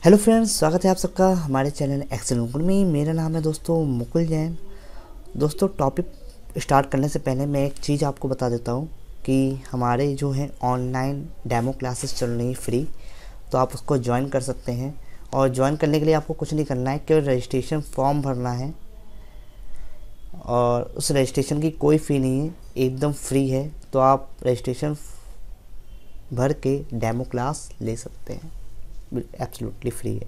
Hello friends, स्वागत है आप सबका हमारे चैनल एक्सेल मुकुल में। मेरा नाम है दोस्तों मुकुल जैन। दोस्तों, टॉपिक स्टार्ट करने से पहले मैं एक चीज़ आपको बता देता हूँ कि हमारे जो हैं ऑनलाइन डेमो क्लासेस चल रही फ्री, तो आप उसको ज्वाइन कर सकते हैं। और ज्वाइन करने के लिए आपको कुछ नहीं करना है, केवल रजिस्ट्रेशन फॉर्म भरना है और उस रजिस्ट्रेशन की कोई फ़ी नहीं है, एकदम फ्री है। तो आप रजिस्ट्रेशन भर के डेमो क्लास ले सकते हैं, एब्सोल्युटली फ्री है।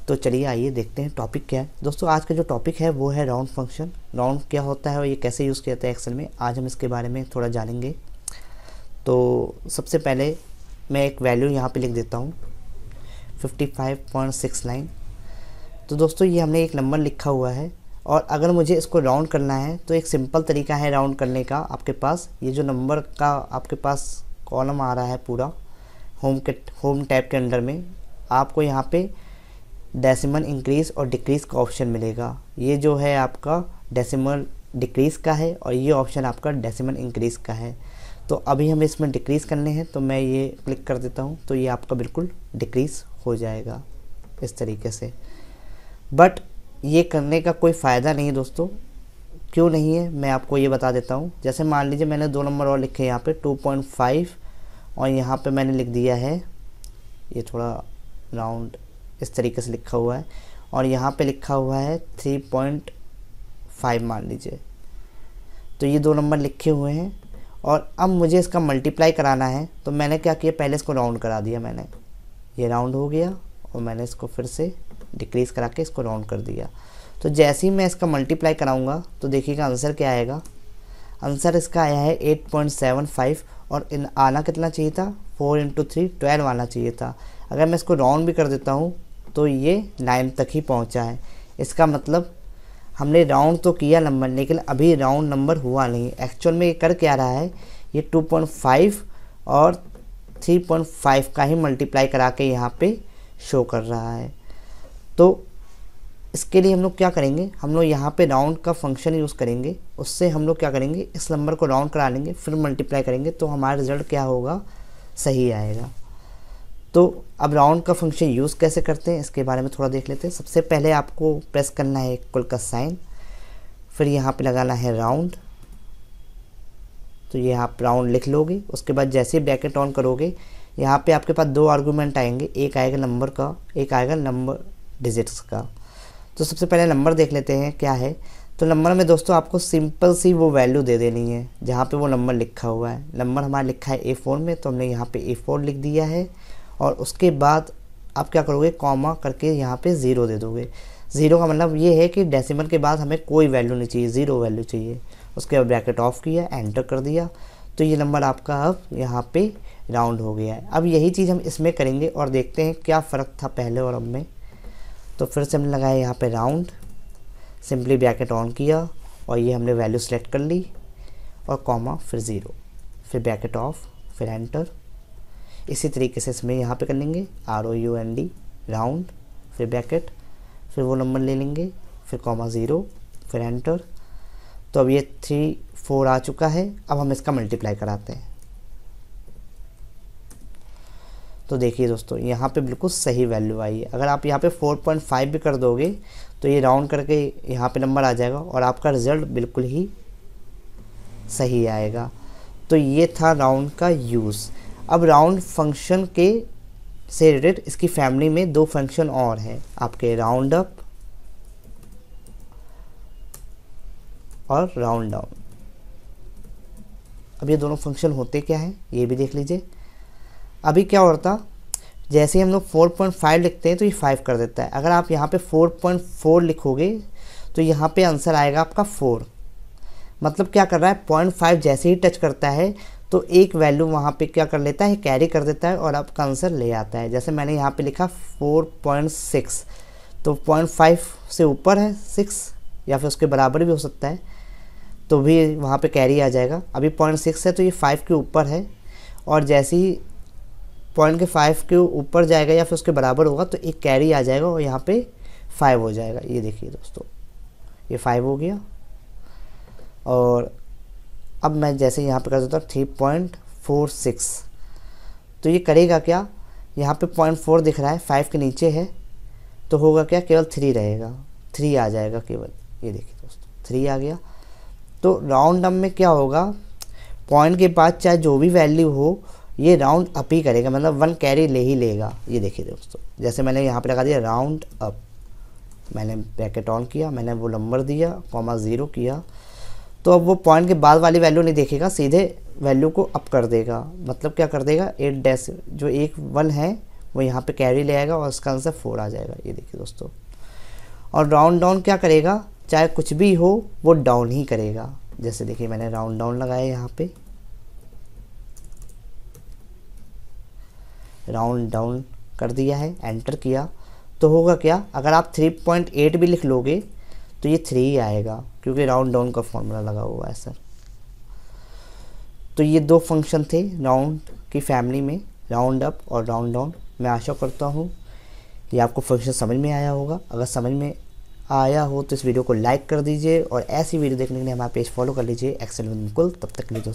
तो चलिए आइए देखते हैं टॉपिक क्या है। दोस्तों, आज का जो टॉपिक है वो है राउंड फंक्शन। राउंड क्या होता है और ये कैसे यूज़ किया जाता है एक्सेल में, आज हम इसके बारे में थोड़ा जानेंगे। तो सबसे पहले मैं एक वैल्यू यहाँ पे लिख देता हूँ 55.69। तो दोस्तों, ये हमने एक नंबर लिखा हुआ है और अगर मुझे इसको राउंड करना है तो एक सिंपल तरीका है राउंड करने का। आपके पास ये जो नंबर का आपके पास कॉलम आ रहा है पूरा होम टैब के अंडर में, आपको यहाँ पे डेसिमल इंक्रीज़ और डिक्रीज़ का ऑप्शन मिलेगा। ये जो है आपका डेसिमल डिक्रीज़ का है और ये ऑप्शन आपका डेसिमल इंक्रीज़ का है। तो अभी हमें इसमें डिक्रीज़ करने हैं, तो मैं ये क्लिक कर देता हूँ, तो ये आपका बिल्कुल डिक्रीज़ हो जाएगा इस तरीके से। बट ये करने का कोई फ़ायदा नहीं है दोस्तों। क्यों नहीं है, मैं आपको ये बता देता हूँ। जैसे मान लीजिए मैंने 2 नंबर और लिखे यहाँ पे 2.5 और यहाँ पे मैंने लिख दिया है, ये थोड़ा राउंड इस तरीके से लिखा हुआ है और यहाँ पे लिखा हुआ है 3.5 मान लीजिए। तो ये 2 नंबर लिखे हुए हैं और अब मुझे इसका मल्टीप्लाई कराना है। तो मैंने क्या किया, पहले इसको राउंड करा दिया मैंने, ये राउंड हो गया और मैंने इसको फिर से डिक्रीज़ करा के इसको राउंड कर दिया। तो जैसे ही मैं इसका मल्टीप्लाई कराऊँगा तो देखिएगा आंसर क्या आएगा। आंसर इसका आया है 8.75 और आना कितना चाहिए था, 4 × 3 12 आना चाहिए था। अगर मैं इसको राउंड भी कर देता हूँ तो ये 9 तक ही पहुँचा है। इसका मतलब हमने राउंड तो किया नंबर, लेकिन अभी राउंड नंबर हुआ नहीं। एक्चुअल में ये कर क्या रहा है, ये 2.5 और 3.5 का ही मल्टीप्लाई करा के यहाँ पे शो कर रहा है। तो इसके लिए हम लोग क्या करेंगे, हम लोग यहाँ पे राउंड का फंक्शन यूज़ करेंगे। उससे हम लोग क्या करेंगे, इस नंबर को राउंड करा लेंगे, फिर मल्टीप्लाई करेंगे, तो हमारा रिज़ल्ट क्या होगा, सही आएगा। तो अब राउंड का फंक्शन यूज़ कैसे करते हैं इसके बारे में थोड़ा देख लेते हैं। सबसे पहले आपको प्रेस करना है इक्वल का साइन, फिर यहाँ पे लगाना है राउंड। तो ये आप राउंड लिख लोगे। उसके बाद जैसे ही ब्रैकेट ऑन करोगे, यहाँ पे आपके पास 2 आर्गूमेंट आएंगे, एक आएगा नंबर का, एक आएगा नंबर डिजिट्स का। तो सबसे पहले नंबर देख लेते हैं क्या है। तो नंबर में दोस्तों आपको सिंपल सी वो वैल्यू दे देनी है जहाँ पे वो नंबर लिखा हुआ है। नंबर हमारा लिखा है A4 में, तो हमने यहाँ पे A4 लिख दिया है। और उसके बाद आप क्या करोगे, कॉमा करके यहाँ पे 0 दे दोगे। 0 का मतलब ये है कि डेसिमल के बाद हमें कोई वैल्यू नहीं चाहिए, 0 वैल्यू चाहिए। उसके बाद ब्रैकेट ऑफ किया, एंटर कर दिया, तो ये नंबर आपका अब यहाँ पे राउंड हो गया है। अब यही चीज़ हम इसमें करेंगे और देखते हैं क्या फ़र्क था पहले और अब में। तो फिर से हमने लगाया यहाँ पे राउंड, सिंपली ब्रैकेट ऑन किया और ये हमने वैल्यू सेलेक्ट कर ली और कॉमा फिर 0, फिर ब्रैकेट ऑफ, फिर एंटर। इसी तरीके से इसमें यहाँ पे कर लेंगे ROUND राउंड, फिर ब्रैकेट, फिर वो नंबर ले लेंगे, फिर कॉमा 0, फिर एंटर। तो अब ये 3 4 आ चुका है। अब हम इसका मल्टीप्लाई कराते हैं। तो देखिए दोस्तों, यहाँ पे बिल्कुल सही वैल्यू आई है। अगर आप यहाँ पे 4.5 भी कर दोगे तो ये राउंड करके यहाँ पे नंबर आ जाएगा और आपका रिज़ल्ट बिल्कुल ही सही आएगा। तो ये था राउंड का यूज़। अब राउंड फंक्शन के से रिलेटेड इसकी फैमिली में 2 फंक्शन और हैं आपके, राउंड अप और राउंड डाउन। अब ये दोनों फंक्शन होते क्या हैं ये भी देख लीजिए। अभी क्या होता, जैसे ही हम लोग 4.5 लिखते हैं तो ये 5 कर देता है। अगर आप यहाँ पे 4.4 लिखोगे तो यहाँ पे आंसर आएगा आपका 4। मतलब क्या कर रहा है, 0.5 जैसे ही टच करता है तो एक वैल्यू वहाँ पे क्या कर लेता है, कैरी कर देता है और आपका आंसर ले आता है। जैसे मैंने यहाँ पे लिखा 4.6, तो 0.5 से ऊपर है 6 या फिर उसके बराबर भी हो सकता है, तो भी वहाँ पे कैरी आ जाएगा। अभी 0.6 है तो ये 5 के ऊपर है और जैसे ही 0.5 के ऊपर जाएगा या फिर उसके बराबर होगा तो एक कैरी आ जाएगा और यहाँ पे 5 हो जाएगा। ये देखिए दोस्तों, ये 5 हो गया। और अब मैं जैसे यहाँ पे कर देता हूँ 3.46, तो ये करेगा क्या, यहाँ पे 0.4 दिख रहा है, 5 के नीचे है तो होगा क्या, केवल 3 रहेगा, 3 आ जाएगा केवल। ये देखिए दोस्तों 3 आ गया। तो राउंड अप में क्या होगा, पॉइंट के बाद चाहे जो भी वैल्यू हो ये राउंड अप ही करेगा, मतलब 1 कैरी ले ही लेगा। ये देखिए दोस्तों, जैसे मैंने यहाँ पे लगा दिया राउंड अप, मैंने ब्रैकेट ऑन किया, मैंने वो नंबर दिया, कॉमा 0 किया, तो अब वो पॉइंट के बाद वाली वैल्यू नहीं देखेगा, सीधे वैल्यू को अप कर देगा। मतलब क्या कर देगा, 8 डैश जो 1 है वो यहाँ पे कैरी ले आएगा और उसका आंसर 4 आ जाएगा। ये देखिए दोस्तों। और राउंड डाउन क्या करेगा, चाहे कुछ भी हो वो डाउन ही करेगा। जैसे देखिए मैंने राउंड डाउन लगाया, यहाँ पे राउंड डाउन कर दिया है, एंटर किया, तो होगा क्या, अगर आप 3.8 भी लिख लोगे तो ये 3 ही आएगा, क्योंकि राउंड डाउन का फॉर्मूला लगा हुआ है सर। तो ये 2 फंक्शन थे राउंड की फैमिली में, राउंड अप और राउंड डाउन। मैं आशा करता हूँ कि आपको फंक्शन समझ में आया होगा। अगर समझ में आया हो तो इस वीडियो को लाइक कर दीजिए और ऐसी वीडियो देखने के लिए हमारा पेज फॉलो कर लीजिए एक्सेल विद मुकुल। तब तक के लिए दोस्तों।